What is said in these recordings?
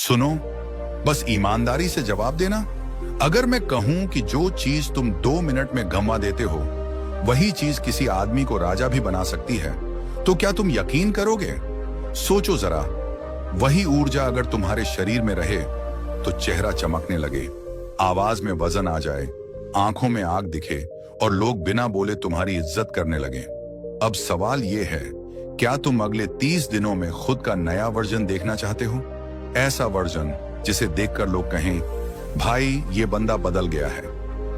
सुनो, बस ईमानदारी से जवाब देना। अगर मैं कहूं कि जो चीज तुम 2 मिनट में गंवा देते हो वही चीज किसी आदमी को राजा भी बना सकती है, तो क्या तुम यकीन करोगे? सोचो जरा, वही ऊर्जा अगर तुम्हारे शरीर में रहे तो चेहरा चमकने लगे, आवाज में वजन आ जाए, आंखों में आग दिखे और लोग बिना बोले तुम्हारी इज्जत करने लगे। अब सवाल यह है, क्या तुम अगले 30 दिनों में खुद का नया वर्जन देखना चाहते हो? ऐसा वर्जन जिसे देखकर लोग कहें, भाई ये बंदा बदल गया है।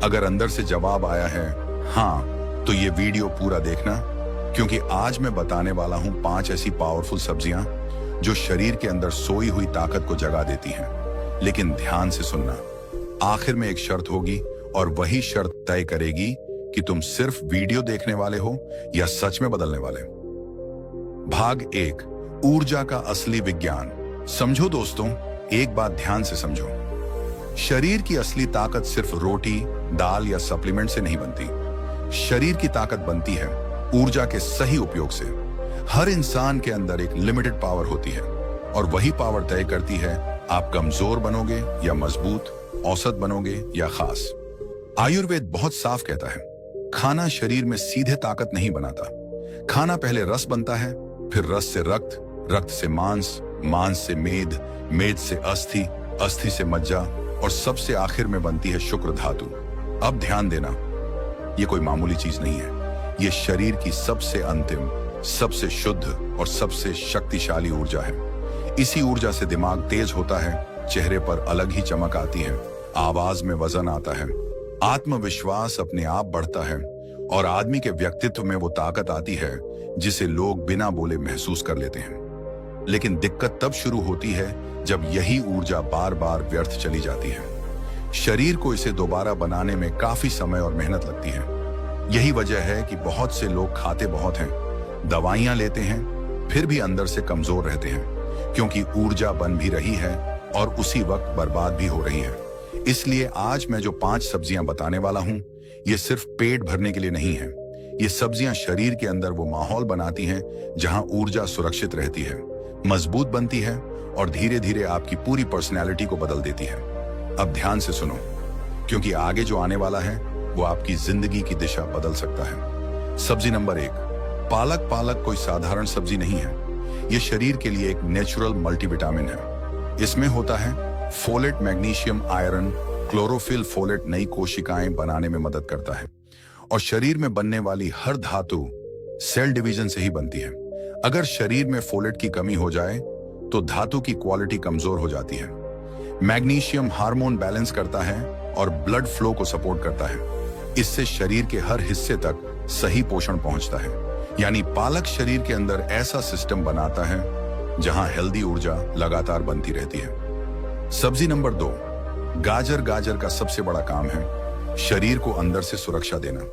अगर अंदर से जवाब आया है हाँ, तो ये वीडियो पूरा देखना, क्योंकि आज मैं बताने वाला हूं 5 ऐसी पावरफुल सब्जियां जो शरीर के अंदर सोई हुई ताकत को जगा देती हैं। लेकिन ध्यान से सुनना, आखिर में एक शर्त होगी और वही शर्त तय करेगी कि तुम सिर्फ वीडियो देखने वाले हो या सच में बदलने वाले। भाग 1, ऊर्जा का असली विज्ञान। समझो दोस्तों, एक बात ध्यान से समझो, शरीर की असली ताकत सिर्फ रोटी, दाल या सप्लीमेंट से नहीं बनती। शरीर की ताकत बनती है ऊर्जा के सही उपयोग से। हर इंसान के अंदर एक लिमिटेड पावर होती है और वही पावर तय करती है आप कमजोर बनोगे या मजबूत, औसत बनोगे या खास। आयुर्वेद बहुत साफ कहता है, खाना शरीर में सीधे ताकत नहीं बनाता। खाना पहले रस बनता है, फिर रस से रक्त, रक्त से मांस, मांस से मेद, मेद से अस्थि, अस्थि से मज्जा और सबसे आखिर में बनती है शुक्र धातु। अब ध्यान देना, ये कोई मामूली चीज नहीं है, ये शरीर की सबसे अंतिम, सबसे शुद्ध और सबसे शक्तिशाली ऊर्जा है। इसी ऊर्जा से दिमाग तेज होता है, चेहरे पर अलग ही चमक आती है, आवाज में वजन आता है, आत्मविश्वास अपने आप बढ़ता है और आदमी के व्यक्तित्व में वो ताकत आती है जिसे लोग बिना बोले महसूस कर लेते हैं। लेकिन दिक्कत तब शुरू होती है जब यही ऊर्जा बार बार व्यर्थ चली जाती है। शरीर को इसे दोबारा बनाने में काफी समय और मेहनत लगती है। यही वजह है कि बहुत से लोग खाते बहुत हैं, दवाइयां लेते हैं, फिर भी अंदर से कमजोर रहते हैं, क्योंकि ऊर्जा बन भी रही है और उसी वक्त बर्बाद भी हो रही है। इसलिए आज मैं जो 5 सब्जियां बताने वाला हूं, ये सिर्फ पेट भरने के लिए नहीं है। ये सब्जियां शरीर के अंदर वो माहौल बनाती हैं जहां ऊर्जा सुरक्षित रहती है, मजबूत बनती है और धीरे धीरे आपकी पूरी पर्सनैलिटी को बदल देती है। अब ध्यान से सुनो, क्योंकि आगे जो आने वाला है वो आपकी जिंदगी की दिशा बदल सकता है। सब्जी नंबर 1, पालक। पालक कोई साधारण सब्जी नहीं है, ये शरीर के लिए एक नेचुरल मल्टीविटामिन है। इसमें होता है folate, magnesium, iron, chlorophyll. Folate नई कोशिकाएं बनाने में मदद करता है और शरीर में बनने वाली हर धातु सेल डिवीजन से ही बनती है। अगर शरीर में फोलेट की कमी हो जाए तो धातु की क्वालिटी कमजोर हो जाती है। मैग्नीशियम हार्मोन बैलेंस करता है और ब्लड फ्लो को सपोर्ट करता है। इससे शरीर के हर हिस्से तक सही पोषण पहुंचता है। यानी पालक शरीर के अंदर ऐसा सिस्टम बनाता है जहां हेल्दी ऊर्जा लगातार बनती रहती है। सब्जी नंबर 2, गाजर। गाजर का सबसे बड़ा काम है शरीर को अंदर से सुरक्षा देना।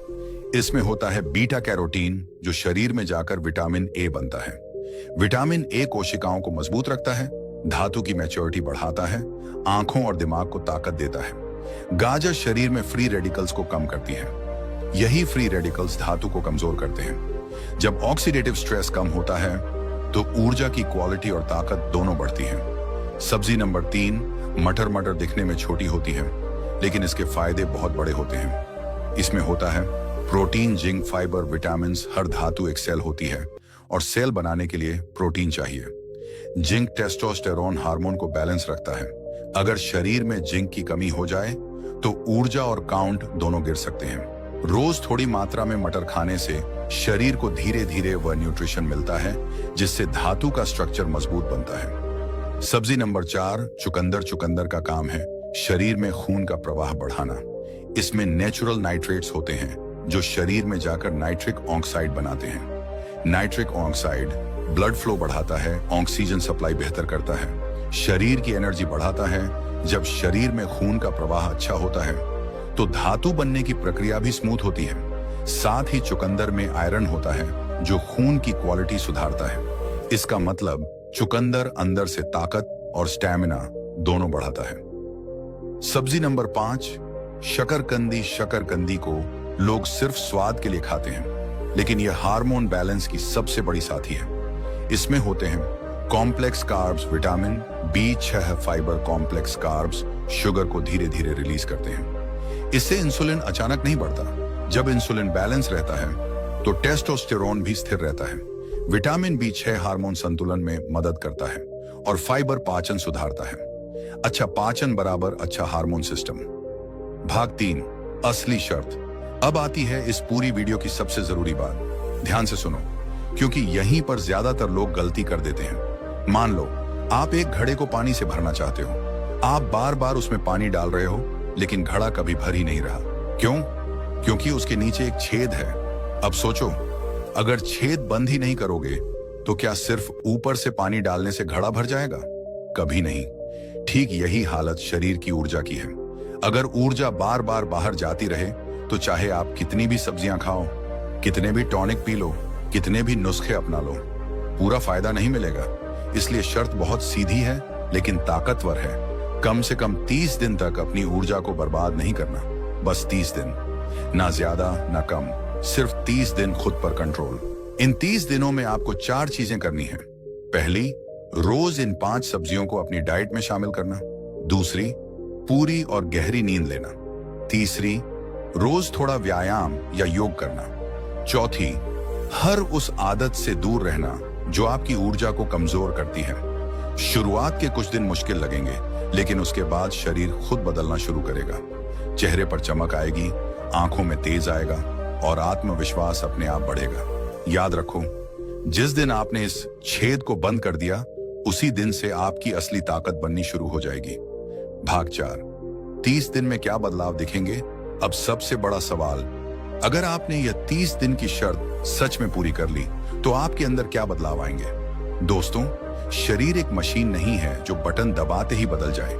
इसमें होता है बीटा कैरोटीन, जो शरीर में जाकर विटामिन ए बनता है। विटामिन ए कोशिकाओं को मजबूत रखता है, धातु की मैच्योरिटी बढ़ाता है, आंखों और दिमाग को ताकत देता है। गाजर शरीर में फ्री रेडिकल्स को कम करती है। यही फ्री रेडिकल्स धातु को कमजोर करते हैं। जब ऑक्सीडेटिव स्ट्रेस कम होता है तो ऊर्जा की क्वालिटी और ताकत दोनों बढ़ती है। सब्जी नंबर 3, मटर। मटर दिखने में छोटी होती है, लेकिन इसके फायदे बहुत बड़े होते हैं। इसमें होता है प्रोटीन, जिंक, फाइबर, विटामिन। हर धातु एक सेल होती है और सेल बनाने के लिए प्रोटीन चाहिए। जिंक टेस्टोस्टेरोन हार्मोन को बैलेंस रखता है। अगर शरीर में जिंक की कमी हो जाए तो ऊर्जा और काउंट दोनों गिर सकते हैं। रोज थोड़ी मात्रा में मटर खाने से शरीर को धीरे धीरे वह न्यूट्रिशन मिलता है जिससे धातु का स्ट्रक्चर मजबूत बनता है। सब्जी नंबर 4, चुकंदर। चुकंदर का काम है शरीर में खून का प्रवाह बढ़ाना। इसमें नेचुरल नाइट्रेट्स होते हैं जो शरीर में जाकर नाइट्रिक ऑक्साइड बनाते हैं। नाइट्रिक ऑक्साइड ब्लड फ्लो बढ़ाता है, ऑक्सीजन सप्लाई बेहतर करता है, शरीर की एनर्जी बढ़ाता है। जब शरीर में खून का प्रवाह अच्छा होता है तो धातु बनने की प्रक्रिया भी स्मूथ होती है। साथ ही चुकंदर में आयरन होता है जो खून की क्वालिटी सुधारता है। इसका मतलब चुकंदर अंदर से ताकत और स्टैमिना दोनों बढ़ाता है। सब्जी नंबर 5, शकरकंदी। शकरकंदी को लोग सिर्फ स्वाद के लिए खाते हैं, लेकिन यह हार्मोन बैलेंस की सबसे बड़ी साथी है। इसमें होते हैं complex carbs vitamin B6 fibre complex carbs sugar को धीरे धीरे रिलीज करते हैं। इससे इंसुलिन अचानक नहीं बढ़ता। जब इंसुलिन बैलेंस रहता है तो टेस्टोस्टेरोन भी स्थिर रहता है। विटामिन B6 हार्मोन संतुलन में मदद करता है और फाइबर पाचन सुधारता है। अच्छा पाचन बराबर अच्छा हार्मोन सिस्टम। भाग 3, असली शर्त। अब आती है इस पूरी वीडियो की सबसे जरूरी बात। ध्यान से सुनो, क्योंकि यहीं पर ज्यादातर लोग गलती कर देते हैं। मान लो आप एक घड़े को पानी से भरना चाहते हो। आप बार बार उसमें पानी डाल रहे हो, लेकिन घड़ा कभी भर ही नहीं रहा। क्यों? क्योंकि उसके नीचे एक छेद है। अब सोचो, अगर छेद बंद ही नहीं करोगे तो क्या सिर्फ ऊपर से पानी डालने से घड़ा भर जाएगा? कभी नहीं। ठीक यही हालत शरीर की ऊर्जा की है। अगर ऊर्जा बार बार बाहर जाती रहे तो चाहे आप कितनी भी सब्जियां खाओ, कितने भी टॉनिक पी लो, कितने भी नुस्खे अपना लो, पूरा फायदा नहीं मिलेगा। इसलिए शर्त बहुत सीधी है लेकिन ताकतवर है। कम से कम 30 दिन तक अपनी ऊर्जा को बर्बाद नहीं करना। बस 30 दिन, ना ज्यादा ना कम, सिर्फ 30 दिन खुद पर कंट्रोल। इन 30 दिनों में आपको 4 चीजें करनी है। पहली, रोज इन 5 सब्जियों को अपनी डाइट में शामिल करना। दूसरी, पूरी और गहरी नींद लेना। तीसरी, रोज थोड़ा व्यायाम या योग करना। चौथी, हर उस आदत से दूर रहना जो आपकी ऊर्जा को कमजोर करती है। शुरुआत के कुछ दिन मुश्किल लगेंगे, लेकिन उसके बाद शरीर खुद बदलना शुरू करेगा। चेहरे पर चमक आएगी, आंखों में तेज आएगा और आत्मविश्वास अपने आप बढ़ेगा। याद रखो, जिस दिन आपने इस छेद को बंद कर दिया, उसी दिन से आपकी असली ताकत बननी शुरू हो जाएगी। भाग 4, 30 दिन में क्या बदलाव दिखेंगे? अब सबसे बड़ा सवाल, अगर आपने यह 30 दिन की शर्त सच में पूरी कर ली तो आपके अंदर क्या बदलाव आएंगे? दोस्तों, शरीर एक मशीन नहीं है जो बटन दबाते ही बदल जाए,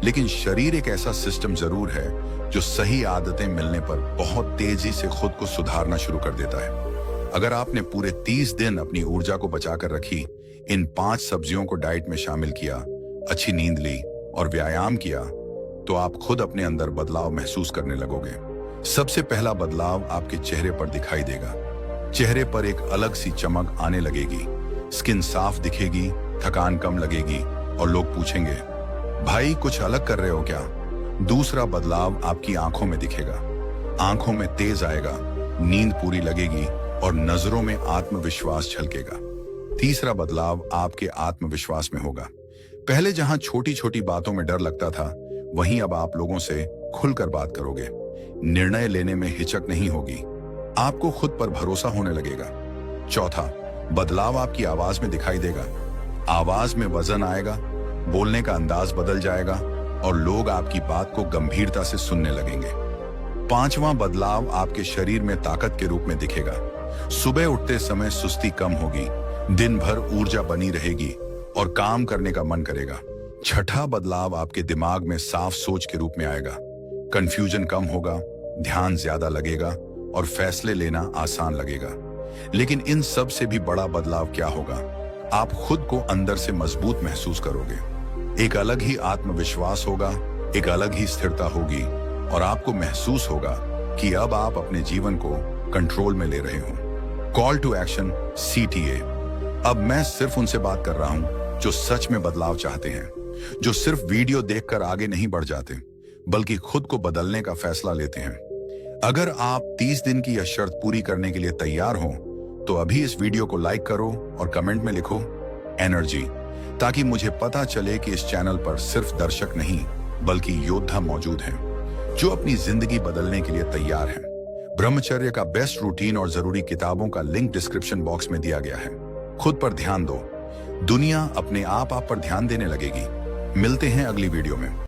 लेकिन शरीर एक ऐसा सिस्टम जरूर है जो सही आदतें मिलने पर बहुत तेजी से खुद को सुधारना शुरू कर देता है। अगर आपने पूरे 30 दिन अपनी ऊर्जा को बचाकर रखी, इन 5 सब्जियों को डाइट में शामिल किया, अच्छी नींद ली और व्यायाम किया, तो आप खुद अपने अंदर बदलाव महसूस करने लगोगे। सबसे पहला बदलाव आपके चेहरे पर दिखाई देगा। चेहरे पर एक अलग सी चमक आने लगेगी, स्किन साफ दिखेगी, थकान कम लगेगी और लोग पूछेंगे, भाई कुछ अलग कर रहे हो क्या? दूसरा बदलाव आपकी आंखों में दिखेगा। आंखों में तेज आएगा, नींद पूरी लगेगी और नजरों में आत्मविश्वास झलकेगा। तीसरा बदलाव आपके आत्मविश्वास में होगा। पहले जहां छोटी छोटी बातों में डर लगता था, वहीं अब आप लोगों से खुलकर बात करोगे। निर्णय लेने में हिचक नहीं होगी, आपको खुद पर भरोसा होने लगेगा। चौथा बदलाव आपकी आवाज में दिखाई देगा। आवाज में वजन आएगा, बोलने का अंदाज बदल जाएगा और लोग आपकी बात को गंभीरता से सुनने लगेंगे। पांचवां बदलाव आपके शरीर में ताकत के रूप में दिखेगा। सुबह उठते समय सुस्ती कम होगी, दिन भर ऊर्जा बनी रहेगी और काम करने का मन करेगा। छठा बदलाव आपके दिमाग में साफ सोच के रूप में आएगा। कंफ्यूजन कम होगा, ध्यान ज्यादा लगेगा और फैसले लेना आसान लगेगा। लेकिन इन सब से भी बड़ा बदलाव क्या होगा? आप खुद को अंदर से मजबूत महसूस करोगे। एक अलग ही आत्मविश्वास होगा, एक अलग ही स्थिरता होगी और आपको महसूस होगा कि अब आप अपने जीवन को कंट्रोल में ले रहे हो। Call to action CTA। अब मैं सिर्फ उनसे बात कर रहा हूं जो सच में बदलाव चाहते हैं, जो सिर्फ वीडियो देखकर आगे नहीं बढ़ जाते, बल्कि खुद को बदलने का फैसला लेते हैं। अगर आप 30 दिन की यह शर्त पूरी करने के लिए तैयार हो तो अभी इस वीडियो को लाइक करो और कमेंट में लिखो एनर्जी, ताकि मुझे पता चले कि इस चैनल पर सिर्फ दर्शक नहीं बल्कि योद्धा मौजूद हैं जो अपनी जिंदगी बदलने के लिए तैयार हैं। ब्रह्मचर्य का बेस्ट रूटीन और जरूरी किताबों का लिंक डिस्क्रिप्शन बॉक्स में दिया गया है। खुद पर ध्यान दो, दुनिया अपने आप पर ध्यान देने लगेगी। मिलते हैं अगली वीडियो में।